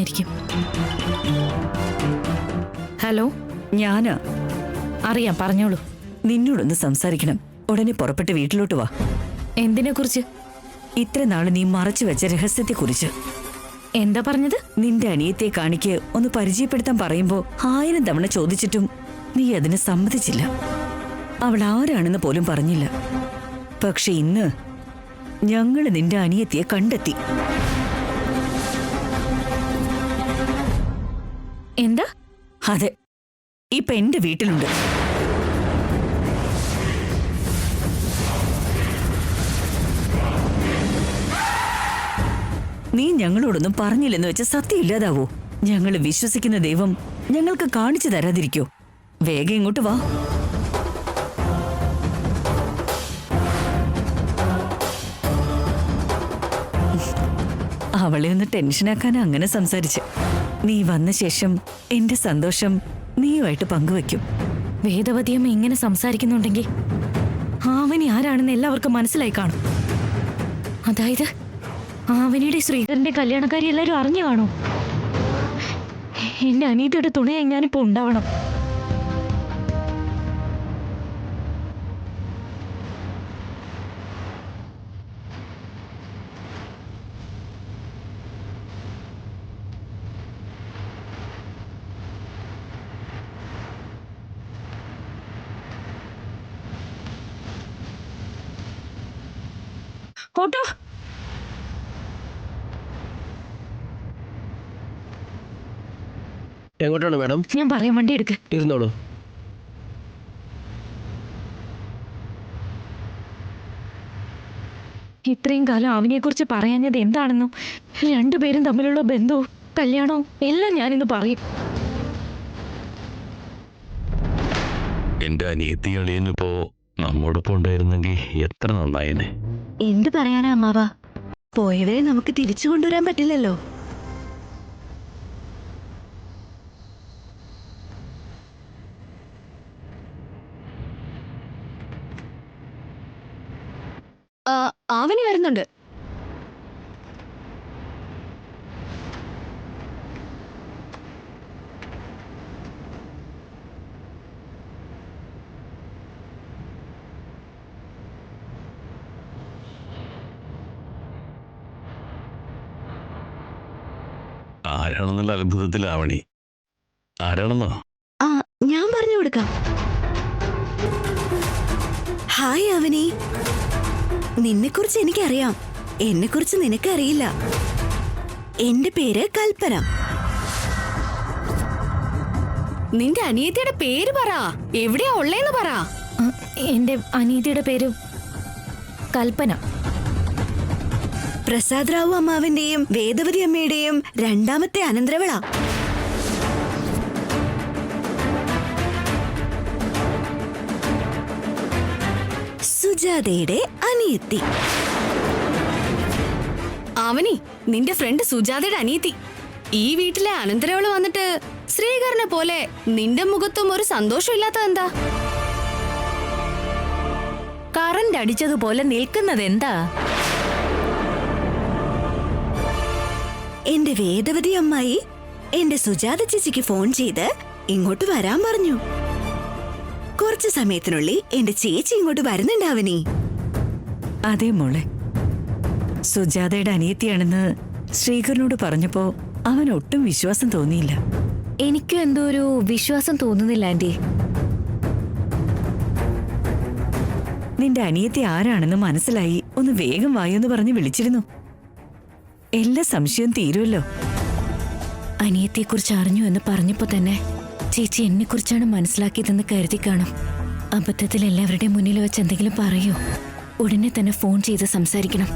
കാണുമായിരിക്കും. ഹലോ, ഞാനാ. അറിയാം, പറഞ്ഞോളൂ. നിന്നോടൊന്ന് സംസാരിക്കണം. ഉടനെ പുറപ്പെട്ട് വീട്ടിലോട്ട് വാ. എന്തിനെ കുറിച്ച്? ഇത്ര നാള് നീ മറച്ചു വെച്ച രഹസ്യത്തെക്കുറിച്ച്. എന്താ പറഞ്ഞത്? നിന്റെ അനിയത്തെ കാണിക്ക് ഒന്ന് പരിചയപ്പെടുത്താൻ പറയുമ്പോ 1000 തവണ ചോദിച്ചിട്ടും നീ അതിന് സമ്മതിച്ചില്ല. അവൾ ആരാണെന്ന് പോലും പറഞ്ഞില്ല. പക്ഷെ ഇന്ന് ഞങ്ങള് നിന്റെ അനിയത്തിയെ കണ്ടെത്തി. എന്താ? അതെ, ഇപ്പൊ എന്റെ വീട്ടിലുണ്ട്. നീ ഞങ്ങളോടൊന്നും പറഞ്ഞില്ലെന്ന് വെച്ച സത്യം ഇല്ലാതാവോ? ഞങ്ങള് വിശ്വസിക്കുന്ന ദൈവം ഞങ്ങൾക്ക് കാണിച്ചു തരാതിരിക്കോ? വേഗം ഇങ്ങോട്ട് വാ. അവളെ ഒന്ന് ടെൻഷനാക്കാൻ അങ്ങനെ സംസാരിച്ച്. നീ വന്ന ശേഷം എന്റെ സന്തോഷം നീയുമായിട്ട് പങ്കുവെക്കും. വേദവതിയമ്മ ഇങ്ങനെ സംസാരിക്കുന്നുണ്ടെങ്കിൽ ആവനി ആരാണെന്ന് എല്ലാവർക്കും മനസ്സിലായി കാണും. അതായത് ആവനിയുടെ ശ്രീധരന്റെ കല്യാണക്കാരി എല്ലാവരും അറിഞ്ഞു കാണും. എന്റെ അനീതിയുടെ തുണയായി ഞാനിപ്പോ ഉണ്ടാവണം. ഓട്ടോ, എങ്ങോട്ടാണ് മാഡം? ഞാൻ പറയാൻ വണ്ടി എടുക്ക്. ഇരുന്നോളൂ. ഇത്രയും കാലം അവനെ കുറിച്ച് പറയാഞ്ഞത് എന്താണെന്നും രണ്ടുപേരും തമ്മിലുള്ള ബന്ധവും കല്യാണവും എല്ലാം ഞാനിന്ന് പറയും. എന്റെ അനിയത്തി അളിയനിപ്പോ നമ്മോടൊപ്പം ഉണ്ടായിരുന്നെങ്കിൽ എത്ര നന്നായേനെ. എന്ത് പറയാനാ അമ്മാവ? പോയവരെ നമുക്ക് തിരിച്ചു കൊണ്ടുവരാൻ പറ്റില്ലല്ലോ. അവന് വരുന്നുണ്ട്. ആരാണെന്നുള്ള അത്ഭുതത്തിലാവണി. ആരാണെന്നോ? ആ, ഞാൻ പറഞ്ഞു കൊടുക്കാം. ഹായ് അവനി, നിന്നെക്കുറിച്ച് എനിക്കറിയാം. എന്നെക്കുറിച്ച് നിനക്കറിയില്ല. എന്റെ പേര് കൽപ്പന. നിന്റെ അനിയത്തിയുടെ പേര് പറ. എവിടെയാ ഉള്ളേന്ന് പറ. എന്റെ അനീതിയുടെ പേര് കൽപ്പന. പ്രസാദ് റാവു അമ്മാവിന്റെയും വേദവതി അമ്മയുടെയും രണ്ടാമത്തെ അനന്തരവളാ. സുജാതയുടെ അനിയത്തി. അവനി, നിന്റെ ഫ്രണ്ട് സുജാതയുടെ അനിയത്തി. ഈ വീട്ടിലെ അനന്തരവള് വന്നിട്ട് ശ്രീകരനെ പോലെ നിന്റെ മുഖത്തും ഒരു സന്തോഷമില്ലാത്ത എന്താ? കറന്റ് അടിച്ചതുപോലെ നിൽക്കുന്നത് എന്താ? എന്റെ വേദവതി അമ്മായി എന്റെ സുജാത ചേച്ചിക്ക് ഫോൺ ചെയ്ത് ഇങ്ങോട്ട് വരാൻ പറഞ്ഞു. കുറച്ചു സമയത്തിനുള്ളിൽ എന്റെ ചേച്ചി ഇങ്ങോട്ട് വരുന്നുണ്ടാവനി. അതേ മോളെ, സുജാതയുടെ അനിയത്തിയാണെന്ന് ശ്രീകരനോട് പറഞ്ഞപ്പോ അവൻ ഒട്ടും വിശ്വാസം തോന്നിയില്ല. എനിക്കും എന്തോ ഒരു വിശ്വാസം തോന്നുന്നില്ല ആന്റി. നിന്റെ അനിയത്തി ആരാണെന്ന് മനസ്സിലായി. ഒന്ന് വേഗം വായൊന്ന് പറഞ്ഞ് വിളിച്ചിരുന്നു. എല്ലാ സംശയവും തീരുമല്ലോ. അനിയത്തെക്കുറിച്ച് അറിഞ്ഞു എന്ന് പറഞ്ഞപ്പോ തന്നെ ചേച്ചി എന്നെ കുറിച്ചാണ് മനസ്സിലാക്കിയതെന്ന് കരുതി കാണും. അബദ്ധത്തിൽ എല്ലാവരുടെയും മുന്നിൽ വെച്ച് എന്തെങ്കിലും പറയോ? ഉടനെ തന്നെ ഫോൺ ചെയ്ത് സംസാരിക്കണം.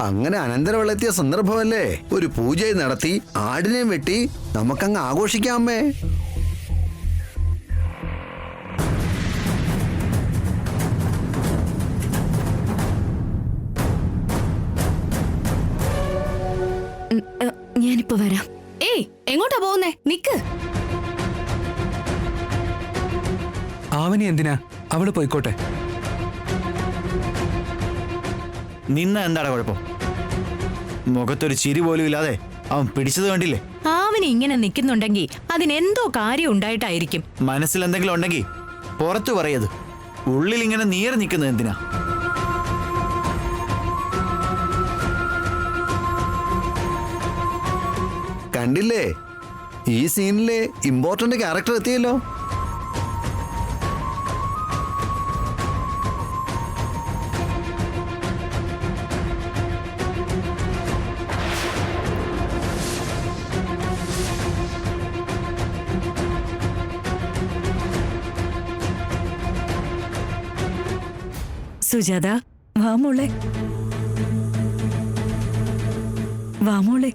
അങ്ങനെ അനന്തരവളെത്തിയ സന്ദർഭമല്ലേ, ഒരു പൂജയും നടത്തി ആടിനെയും വെട്ടി നമുക്കങ്ങ് ആഘോഷിക്കാമേ. ഞാനിപ്പോ വരാം. ഏയ്, എങ്ങോട്ടാ പോകുന്നേ? നിക്ക്. ആവനി എന്തിനാ? അവള് പോയിക്കോട്ടെ. നിന്ന എന്താണ് കുഴപ്പം? മുഖത്തൊരു ചിരി പോലും ഇല്ലാതെ അവൻ പിടിച്ചത് കണ്ടില്ലേ? അവന് ഇങ്ങനെ നിൽക്കുന്നുണ്ടെങ്കിൽ അതിനെന്തോ കാര്യം ഉണ്ടായിട്ടായിരിക്കും. മനസ്സിൽ എന്തെങ്കിലും ഉണ്ടെങ്കിൽ പുറത്തു പറയത്. ഉള്ളിൽ ഇങ്ങനെ നീറി നിൽക്കുന്നത് എന്തിനാ? കണ്ടില്ലേ, ഈ സീനിലെ ഇമ്പോർട്ടന്റ് ക്യാരക്ടർ എത്തിയല്ലോ. സുജാത, വാ മോളെ. വാ മോളെ,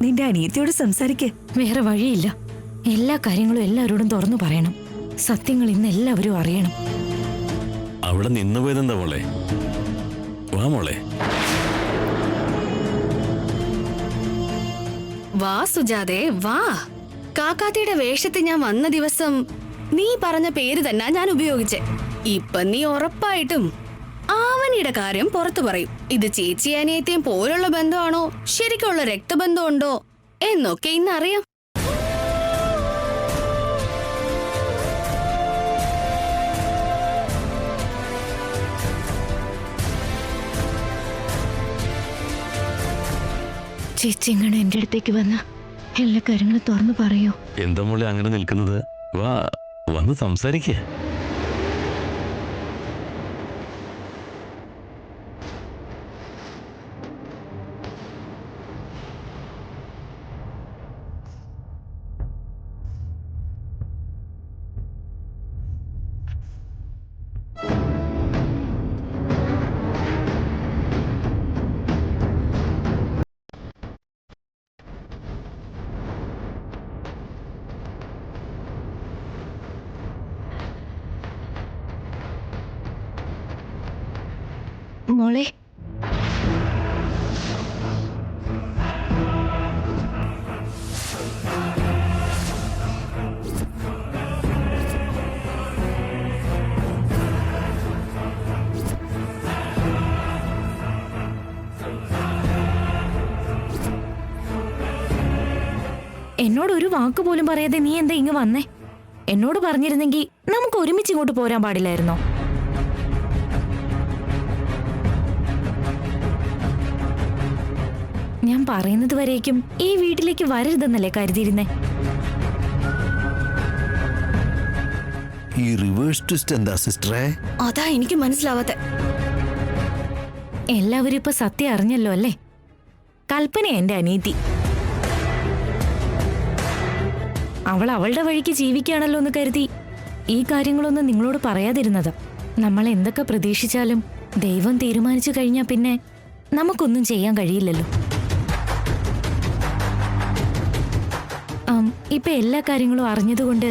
നിന്റെ അനിയത്തിയോട് സംസാരിക്കേ. വേറെ വഴിയില്ല. എല്ലാ കാര്യങ്ങളും എല്ലാവരോടും തുറന്നു പറയണം. സത്യങ്ങൾ ഇന്ന് എല്ലാവരും അറിയണം. അവിടെ നിന്ന് പോയതെന്താ മോളെ? വാ മോളെ. വാ സുജാതെ വാ. കാക്കാത്തിയുടെ വേഷത്തിൽ ഞാൻ വന്ന ദിവസം നീ പറഞ്ഞ പേര് തന്നെ ഞാൻ ഉപയോഗിച്ചേ. ഇപ്പൊ നീ ഉറപ്പായിട്ടും ആവനിയുടെ കാര്യം പുറത്തു പറയും. ഇത് ചേച്ചി അനിയത്തെയും പോലുള്ള ബന്ധമാണോ ശരിക്കുള്ള രക്തബന്ധമുണ്ടോ എന്നൊക്കെ ഇന്നറിയാം. ചേച്ചി ഇങ്ങനെ എൻ്റെ അടുത്തേക്ക് വന്ന എല്ലാ കാര്യങ്ങളും തുറന്നു പറയൂ. എന്താ മോളെ അങ്ങനെ നിൽക്കുന്നത്? വാ, വന്ന് സംസാരിക്കേ. മോളെ, എന്നോട് ഒരു വാക്ക് പോലും പറയാതെ നീ എന്താ ഇങ്ങ് വന്നേ? എന്നോട് പറഞ്ഞിരുന്നെങ്കിൽ നമുക്ക് ഒരുമിച്ച് ഇങ്ങോട്ട് പോരാൻ പാടില്ലായിരുന്നോ? ഞാൻ പറയുന്നത് വരേക്കും ഈ വീട്ടിലേക്ക് വരരുതെന്നല്ലേ കരുതിയിരുന്നേ? ഈ റിവേഴ്സ് ട്വിസ്റ്റ് എന്താ സിസ്റ്ററെ? അതാ എനിക്ക് മനസ്സിലാവാത്ത. എല്ലാവരും ഇപ്പൊ സത്യം അറിഞ്ഞല്ലോ അല്ലേ? കൽപ്പന എന്റെ അനീതി. അവൾ അവളുടെ വഴിക്ക് ജീവിക്കുകയാണല്ലോ എന്ന് കരുതി ഈ കാര്യങ്ങളൊന്നും നിങ്ങളോട് പറയാതിരുന്നത്. നമ്മൾ എന്തൊക്കെ പ്രതീക്ഷിച്ചാലും ദൈവം തീരുമാനിച്ചു കഴിഞ്ഞാൽ പിന്നെ നമുക്കൊന്നും ചെയ്യാൻ കഴിയില്ലല്ലോ. ഇപ്പൊ എല്ലാ കാര്യങ്ങളും അറിഞ്ഞതുകൊണ്ട്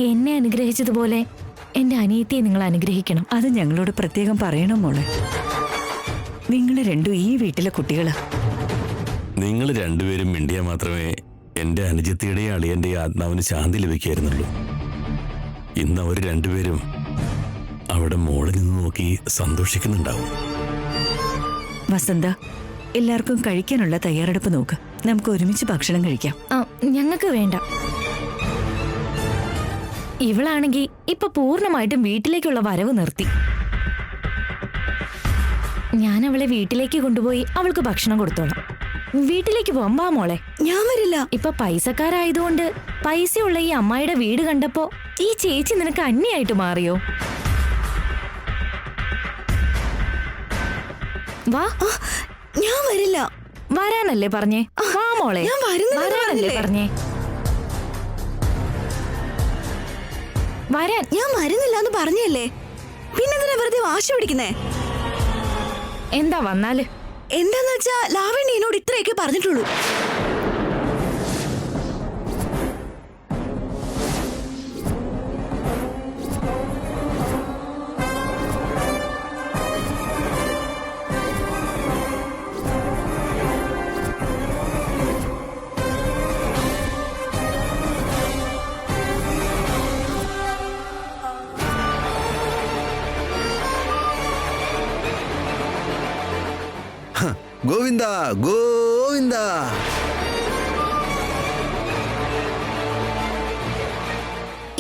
എന്നെ അനുഗ്രഹിച്ചതുപോലെ എന്റെ അനിയത്തിയെ നിങ്ങൾ അനുഗ്രഹിക്കണം. അത് ഞങ്ങളോട് പ്രത്യേകം പറയണം മോളെ. നിങ്ങൾ രണ്ടും ഈ വീട്ടിലെ കുട്ടികളാ. നിങ്ങൾ രണ്ടുപേരും മിണ്ടിയാൽ മാത്രമേ എന്റെ അനുജത്തിയുടെയും അളിയന്റെയും ആത്മാവിന് ശാന്തി ലഭിക്കായിരുന്നുള്ളൂ. ഇന്ന് അവർ രണ്ടുപേരും അവിടെ മോളിൽ നിന്ന് നോക്കി സന്തോഷിക്കുന്നുണ്ടാവും. വസന്ത, എല്ലാവർക്കും കഴിക്കാനുള്ള തയ്യാറെടുപ്പ് നോക്ക്. നമുക്ക് ഒരുമിച്ച് ഭക്ഷണം കഴിക്കാം. ഞങ്ങൾക്ക് വേണ്ട. ഇവളാണെങ്കി ഇപ്പൊ പൂർണ്ണമായിട്ടും വീട്ടിലേക്കുള്ള വരവ് നിർത്തി. ഞാൻ അവളെ വീട്ടിലേക്ക് കൊണ്ടുപോയി അവൾക്ക് ഭക്ഷണം കൊടുത്തോളാം. വീട്ടിലേക്ക് പോകാം മോളെ. ഞാൻ വരില്ല. ഇപ്പൊ പൈസക്കാരായതുകൊണ്ട് പൈസയുള്ള ഈ അമ്മായിയുടെ വീട് കണ്ടപ്പോ ഈ ചേച്ചി നിനക്ക് അന്യായിട്ട് മാറിയോ? വാ. ഞാൻ വരില്ല. വരാനല്ലേ പറഞ്ഞേ? വാ മോളെ. ഞാൻ വരാനല്ലേ പറഞ്ഞേ? വരാൻ. ഞാൻ വരുന്നില്ല എന്ന് പറഞ്ഞല്ലേ, പിന്നെന്തിനാ വെറുതെ വാശി പിടിക്കുന്നേ? എന്താ വന്നാല്? എന്താന്ന് വെച്ചാ ലാവണ്യ എന്നോട് ഇത്രയൊക്കെ പറഞ്ഞിട്ടുള്ളൂ. ഗോവിന്ദ ഗോവിന്ദ. ഗോവിന്ദ.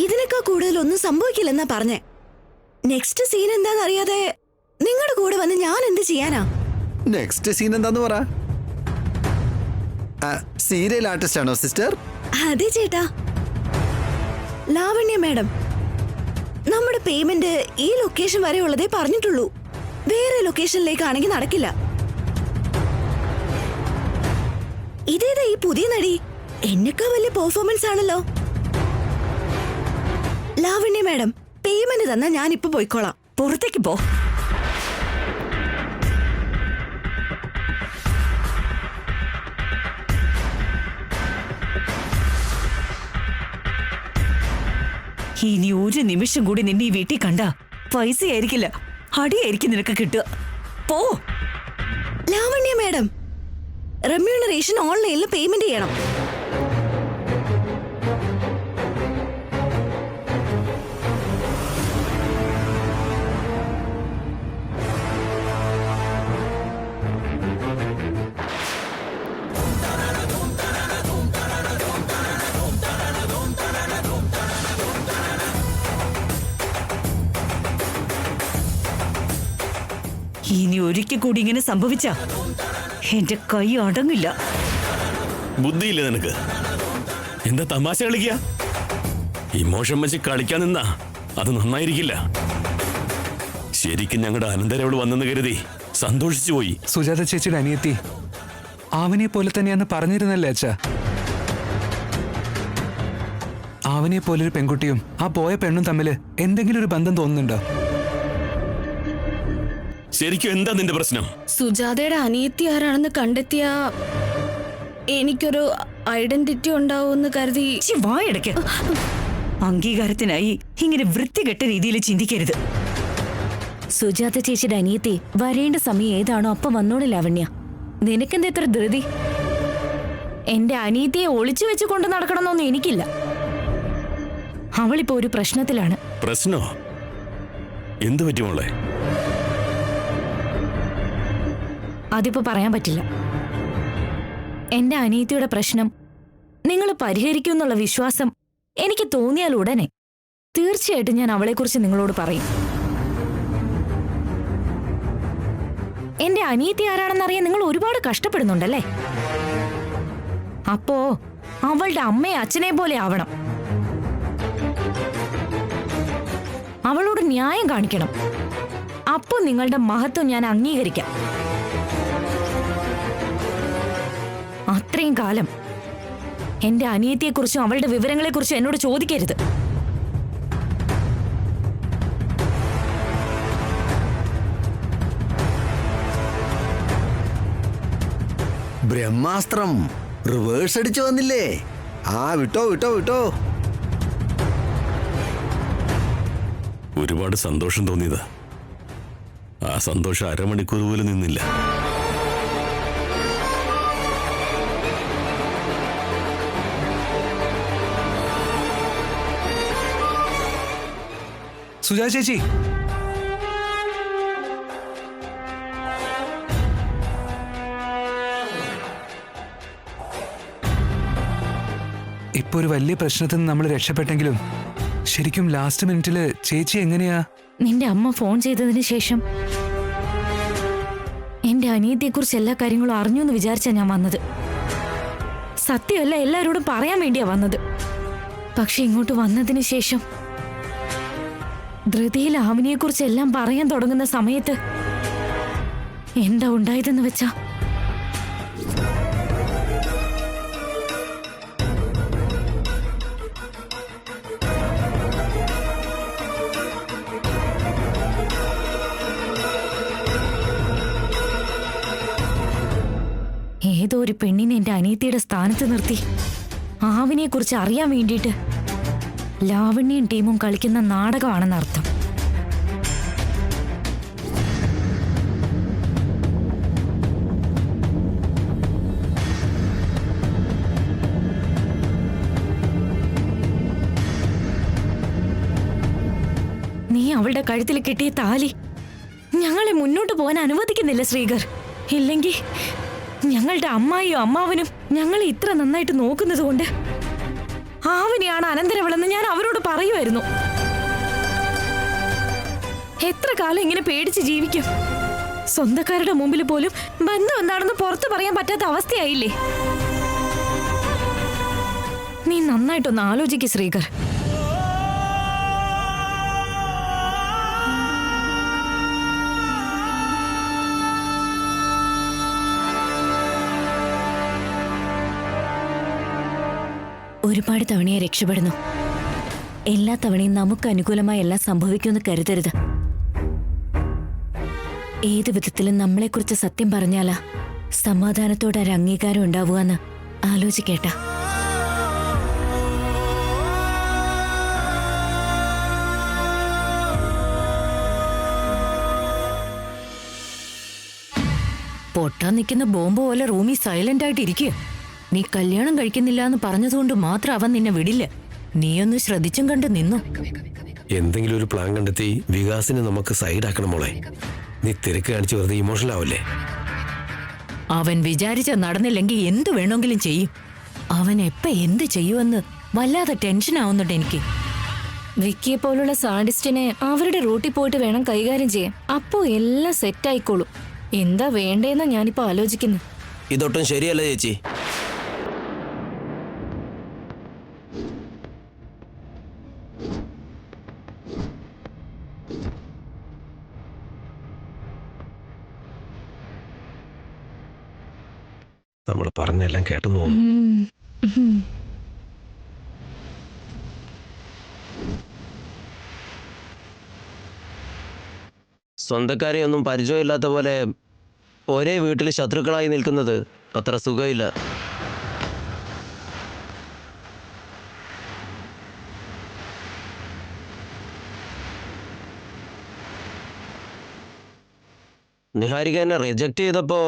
ഇതിനേക്കാൾ കൂടുതൽ ഒന്നും സംഭവിക്കില്ലെന്നാ പറഞ്ഞേ. നെക്സ്റ്റ് സീൻ എന്താണെന്നറിയാതെ നിങ്ങളുടെ കൂടെ വന്ന് ഞാൻ എന്ത് ചെയ്യാനാ? നെക്സ്റ്റ് സീൻ എന്താന്ന് പറ. സീരിയൽ ആർട്ടിസ്റ്റ് ആണോ സിസ്റ്റർ? അതെ ചേട്ടാ. ലാവണ്യ മാഡം, നമ്മുടെ പേയ്മെന്റ് ഈ ലൊക്കേഷൻ വരെ ഉള്ളതേ പറഞ്ഞിട്ടുള്ളൂ. വേറെ ലൊക്കേഷനിലേക്കാണെങ്കിൽ നടക്കില്ല. ഇതേതാ ഈ പുതിയ നടി? എന്നെക്കാ വലിയ പെർഫോമൻസ് ആണല്ലോ. ലാവണ്യ മാഡം, പേയ്മെന്റ് തന്നാ ഞാൻ ഇപ്പൊ പോയിക്കോളാം. പുറത്തേക്ക് പോ. ഇനി ഒരു നിമിഷം കൂടി നിന്നെ ഈ വീട്ടിൽ കണ്ട പൈസയായിരിക്കില്ല, അടിയായിരിക്കും നിനക്ക് കിട്ടുക. പോ. ലാവണ്യ മാഡം, റെമ്യൂണറേഷൻ ഓൺലൈനിൽ പേയ്മെന്റ് ചെയ്യണം. ഇനി ഒരിക്കൽ കൂടി ഇങ്ങനെ സംഭവിച്ച എന്റെ കൈ അടങ്ങില്ല. ബുദ്ധിയില്ലേ നിനക്ക്? എന്താ തമാശ കളിക്കുക? ഇമോഷൻ വെച്ച് കളിക്കാൻ നിന്നാ അത് നന്നായിരിക്കില്ല. ശരിക്കും ഞങ്ങളുടെ അനന്തരവള് വന്നെന്ന് കരുതി സന്തോഷിച്ചു പോയി. സുജാത ചേച്ചിയുടെ അനിയത്തി ആവനെ പോലെ തന്നെയാന്ന് പറഞ്ഞിരുന്നല്ലേ അച്ഛാ? ആവനെ പോലൊരു പെൺകുട്ടിയും ആ പോയ പെണ്ണും തമ്മിൽ എന്തെങ്കിലും ഒരു ബന്ധം തോന്നുന്നുണ്ടോ? ശരിക്കും എന്താ നിന്റെ പ്രശ്നം? സുജാതയുടെ അനിയത്തി ആരാണെന്ന് കണ്ടെത്തിയ എനിക്കൊരു ഐഡന്റിറ്റി ഉണ്ടാവുമെന്ന് കരുതി. വായടക്ക്. അംഗീകാരത്തിനായി ഇങ്ങനെ വൃത്തികെട്ട രീതിയിൽ ചിന്തിക്കരുത്. സുജാത ചേച്ചിയുടെ അനിയത്തി വരേണ്ട സമയം ഏതാണോ അപ്പം വന്നോളൂ ലാവണ്യ. നിനക്കെന്താ ഇത്ര ധൃതി? എന്റെ അനിയത്തിയെ ഒളിച്ചു വെച്ച് കൊണ്ട് നടക്കണമെന്നൊന്നും എനിക്കില്ല. അവളിപ്പോ ഒരു പ്രശ്നത്തിലാണ്. പ്രശ്നോ? എന്തു പറ്റി മോളെ? അതിപ്പോ പറയാൻ പറ്റില്ല. എന്റെ അനിയത്തിയുടെ പ്രശ്നം നിങ്ങൾ പരിഹരിക്കുമെന്നുള്ള വിശ്വാസം എനിക്ക് തോന്നിയാൽ ഉടനെ തീർച്ചയായിട്ടും ഞാൻ അവളെക്കുറിച്ച് നിങ്ങളോട് പറയും. എന്റെ അനിയത്തി ആരാണെന്നറിയാൻ നിങ്ങൾ ഒരുപാട് കഷ്ടപ്പെടുന്നുണ്ടല്ലേ? അപ്പോ അവളുടെ അമ്മയെ അച്ഛനെ പോലെ ആവണം. അവളോട് ന്യായം കാണിക്കണം. അപ്പോ നിങ്ങളുടെ മഹത്വം ഞാൻ അംഗീകരിക്കാം. അത്രയും കാലം എന്റെ അനിയത്തിയെക്കുറിച്ചും അവളുടെ വിവരങ്ങളെക്കുറിച്ചും എന്നോട് ചോദിക്കരുത്. ബ്രഹ്മാസ്ത്രം റിവേഴ്സ് അടിച്ചു വന്നില്ലേ? വിട്ടോ വിട്ടോ വിട്ടോ. ഒരുപാട് സന്തോഷം തോന്നിയതാ. ആ സന്തോഷം അരമണിക്കൂർ പോലും നിന്നില്ല. സുജാത ചേച്ചി, ഇപ്പൊ ഒരു വലിയ പ്രശ്നത്തിൽ നിന്ന് നമ്മൾ രക്ഷപ്പെട്ടെങ്കിലും ശരിക്കും ലാസ്റ്റ് മിനിറ്റില് ചേച്ചി എങ്ങനെയാ? നിന്റെ അമ്മ ഫോൺ ചെയ്തതിന് ശേഷം എന്റെ അനിയത്തിയെക്കുറിച്ച് എല്ലാ കാര്യങ്ങളും അറിഞ്ഞു എന്ന് വിചാരിച്ചാ ഞാൻ വന്നത്. സത്യമല്ല എല്ലാവരോടും പറയാൻ വേണ്ടിയാ വന്നത്. പക്ഷെ ഇങ്ങോട്ട് വന്നതിന് ശേഷം ധൃതിയിൽ ആമിനിയെക്കുറിച്ച് എല്ലാം പറയാൻ തുടങ്ങുന്ന സമയത്ത് എന്താ ഉണ്ടായതെന്ന് വെച്ചാ ഏതോ ഒരു പെണ്ണിനെ എന്റെ അനിയത്തിയുടെ സ്ഥാനത്ത് നിർത്തി ആവിനെക്കുറിച്ച് അറിയാൻ വേണ്ടിയിട്ട് ലാവണ്യയും ടീമും കളിക്കുന്ന നാടകമാണെന്നർത്ഥം. നീ അവളുടെ കഴുത്തിൽ കെട്ടിയ താലി ഞങ്ങളെ മുന്നോട്ട് പോകാൻ അനുവദിക്കുന്നില്ല ശ്രീകർ. ഇല്ലെങ്കിൽ ഞങ്ങളുടെ അമ്മായിയും അമ്മാവനും ഞങ്ങളെ ഇത്ര നന്നായിട്ട് നോക്കുന്നത് കൊണ്ട് ആവനെയാണ് അനന്തരവളെന്ന് ഞാൻ അവരോട് പറയുമായിരുന്നു. എത്ര കാലം ഇങ്ങനെ പേടിച്ച് ജീവിക്കും? സ്വന്തക്കാരുടെ മുമ്പിൽ പോലും ബന്ധം എന്താണെന്ന് പുറത്തു പറയാൻ പറ്റാത്ത അവസ്ഥയായില്ലേ? നീ നന്നായിട്ടൊന്ന് ആലോചിക്ക് ശ്രീകർ. ഒരുപാട് തവണയെ രക്ഷപ്പെടുന്നു. എല്ലാ തവണയും നമുക്ക് അനുകൂലമായി എല്ലാം സംഭവിക്കുമെന്ന് കരുതരുത്. ഏത് വിധത്തിലും നമ്മളെക്കുറിച്ച് സത്യം പറഞ്ഞാലാ സമാധാനത്തോടെ ഒരു അംഗീകാരം ഉണ്ടാവുക എന്ന് ആലോചിക്കേട്ട. പൊട്ടാൻ നിൽക്കുന്ന ബോംബ് പോലെ റൂമിൽ സൈലന്റ് ആയിട്ട് ഇരിക്കുക. നീ കല്യാണം കഴിക്കുന്നില്ല എന്ന് പറഞ്ഞതുകൊണ്ട് മാത്രം അവൻ നിന്നെ വിടില്ല. നീയൊന്ന് ശ്രദ്ധിച്ചും കണ്ട് നിന്നു. എന്തെങ്കിലും ഒരു പ്ലാൻ കണ്ടെത്തി വികാസിനെ നമുക്ക് സൈഡാക്കണം മോളെ. നീ തിരക്ക് കാണിച്ച് വെറുതെ ഇമോഷണൽ ആവല്ലേ. അവൻ വിചാരിച്ച നടന്നില്ലെങ്കിൽ എന്തു വേണമെങ്കിലും ചെയ്യും. അവൻ എപ്പ എന്ത് ചെയ്യുമെന്ന് വല്ലാതെ ടെൻഷൻ ആവുന്നുണ്ട് എനിക്ക്. വിക്കിയെ പോലുള്ള സാഡിസ്റ്റിനെ അവരുടെ റൂട്ടിൽ പോയിട്ട് വേണം കൈകാര്യം ചെയ്യാൻ. അപ്പോ എല്ലാം സെറ്റ് ആയിക്കോളും. എന്താ വേണ്ടേന്നാ ഞാനിപ്പോ ആലോചിക്കുന്നു. ഇതൊട്ടും ശരിയല്ല ചേച്ചി. നമ്മൾ പറഞ്ഞെല്ലാം കേട്ടു പോകും. സ്വന്തക്കാരെ ഒന്നും പരിചയമില്ലാത്ത പോലെ ഒരേ വീട്ടിൽ ശത്രുക്കളായി നിൽക്കുന്നത് അത്ര സുഖമില്ല. നിഹാരിക എന്നെ റിജക്റ്റ് ചെയ്തപ്പോ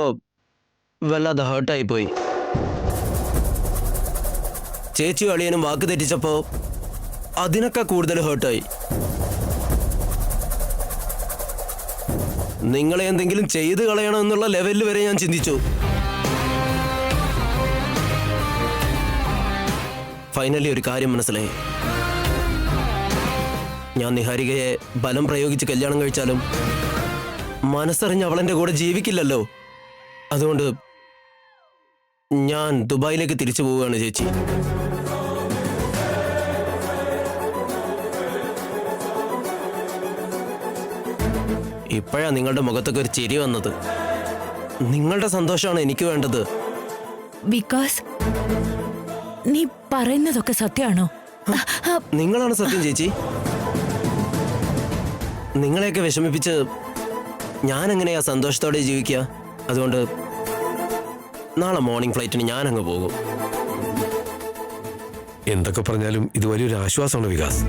വല്ലാതെ ഹേർട്ടായിപ്പോയി. ചേച്ചിയും അളിയനും വാക്ക് തെറ്റിച്ചപ്പോ അതിനൊക്കെ കൂടുതൽ ഹേർട്ടായി. നിങ്ങളെ എന്തെങ്കിലും ചെയ്ത് കളയണം എന്നുള്ള ലെവലിൽ വരെ ഞാൻ ചിന്തിച്ചു. ഫൈനലി ഒരു കാര്യം മനസ്സിലായി. ഞാൻ നിഹാരികയെ ബലം പ്രയോഗിച്ച് കല്യാണം കഴിച്ചാലും മനസ്സറിഞ്ഞ് അവളെന്റെ കൂടെ ജീവിക്കില്ലല്ലോ. അതുകൊണ്ട് ഞാൻ ദുബായിലേക്ക് തിരിച്ചു പോവുകയാണ് ചേച്ചി. ഇപ്പോഴാ നിങ്ങളുടെ മുഖത്തൊക്കെ ഒരു ചിരി വന്നത്. നിങ്ങളുടെ സന്തോഷമാണ് എനിക്ക് വേണ്ടത്. വികാസ്, നീ പറയുന്നതൊക്കെ സത്യമാണോ? നിങ്ങളാണ് സത്യം ചേച്ചി. നിങ്ങളെയൊക്കെ വിഷമിപ്പിച്ച് ഞാൻ എങ്ങനെയാ സന്തോഷത്തോടെ ജീവിക്കുക? അതുകൊണ്ട് നാളെ മോർണിംഗ് ഫ്ലൈറ്റിന് ഞാൻ അങ്ങ് പോകും. എന്തൊക്കെ പറഞ്ഞാലും ഇത് വലിയൊരു ആശ്വാസമാണ് Vikas.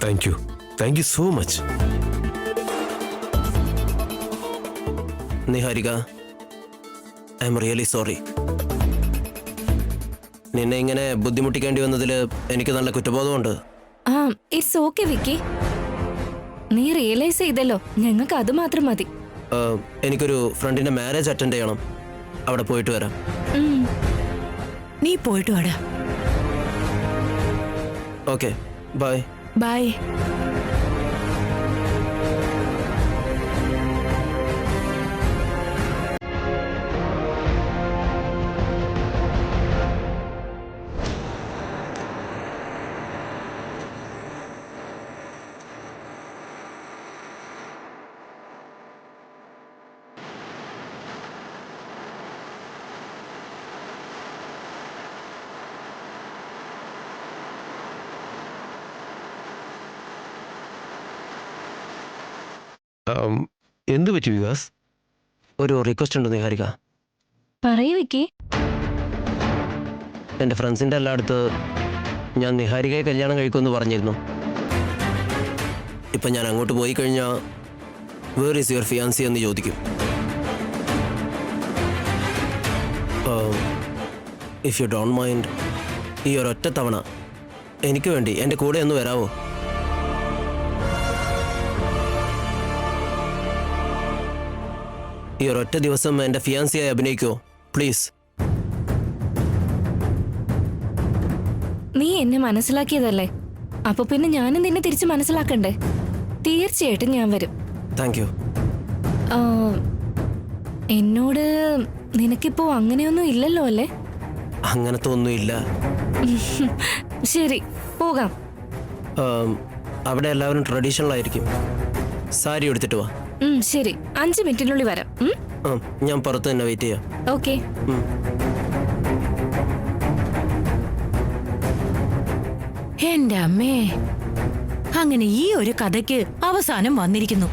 Thank you so much. Niharika, I am really sorry. നിന്നെ ഇങ്ങനെ ബുദ്ധിമുട്ടിക്കേണ്ടി വന്നതിൽ എനിക്ക് നല്ല കുറ്റബോധമുണ്ട്. ഇറ്റ്സ് ഓക്കെ വിക്കി. നീ റിയലൈസ് ചെയ്തല്ലോ, ഞങ്ങൾക്ക് അത് മാത്രം മതി. എനിക്കൊരു ഫ്രണ്ടിന്റെ മാരേജ് അറ്റൻഡ് ചെയ്യണം. അവിടെ പോയിട്ട് വരാം. നീ പോയിട്ട് വാടാ. Okay, bye. ബൈ. എന്ത് പറ്റി വികാസ്? ഒരു റിക്വസ്റ്റ് ഉണ്ട് നിഹാരിക. പറയൂ വിക്കി. എൻ്റെ ഫ്രണ്ട്സിൻ്റെ എല്ലായിടത്ത് ഞാൻ നിഹാരികയെ കല്യാണം കഴിക്കുമെന്ന് പറഞ്ഞിരുന്നു. ഇപ്പം ഞാൻ അങ്ങോട്ട് പോയി കഴിഞ്ഞാൽ വേർ ഈസ് യുവർ ഫിയാൻസി എന്ന് ചോദിക്കും. ഇഫ് യു ഡോണ്ട് മൈൻഡ്, ഈ ഒരൊറ്റ തവണ എനിക്ക് വേണ്ടി എൻ്റെ കൂടെ ഒന്ന് വരാമോ? ഈ ഒരൊറ്റ ദിവസം എൻ്റെ ഫിയാൻസിയായി അഭിനയിക്കുമോ പ്ലീസ്? നീ എന്നെ മനസ്സിലാക്കിയതല്ലേ, അപ്പൊ പിന്നെ ഞാനും നിന്നെ തിരിച്ച് മനസ്സിലാക്കണ്ടേ? തീർച്ചയായിട്ടും ഞാൻ വരും. Thank you. ആ, എന്നോട് നിനക്കിപ്പോ അങ്ങനെയൊന്നും ഇല്ലല്ലോ അല്ലേ? അങ്ങനത്തെ ഒന്നുമില്ല. ശരി, പോകാം. അവിടെ എല്ലാവരും ട്രഡീഷണൽ ആയിരിക്കും. സാരി എടുത്തിട്ട് വാ. ശരി, 5 മിനിറ്റിനുള്ളിൽ വരാം. ഞാൻ പുറത്ത് തന്നെ വെയിറ്റ് ചെയ്യാം. ഓക്കെ. എന്റെ അമ്മേ, അങ്ങനെ ഈ ഒരു കഥയ്ക്ക് അവസാനം വന്നിരിക്കുന്നു.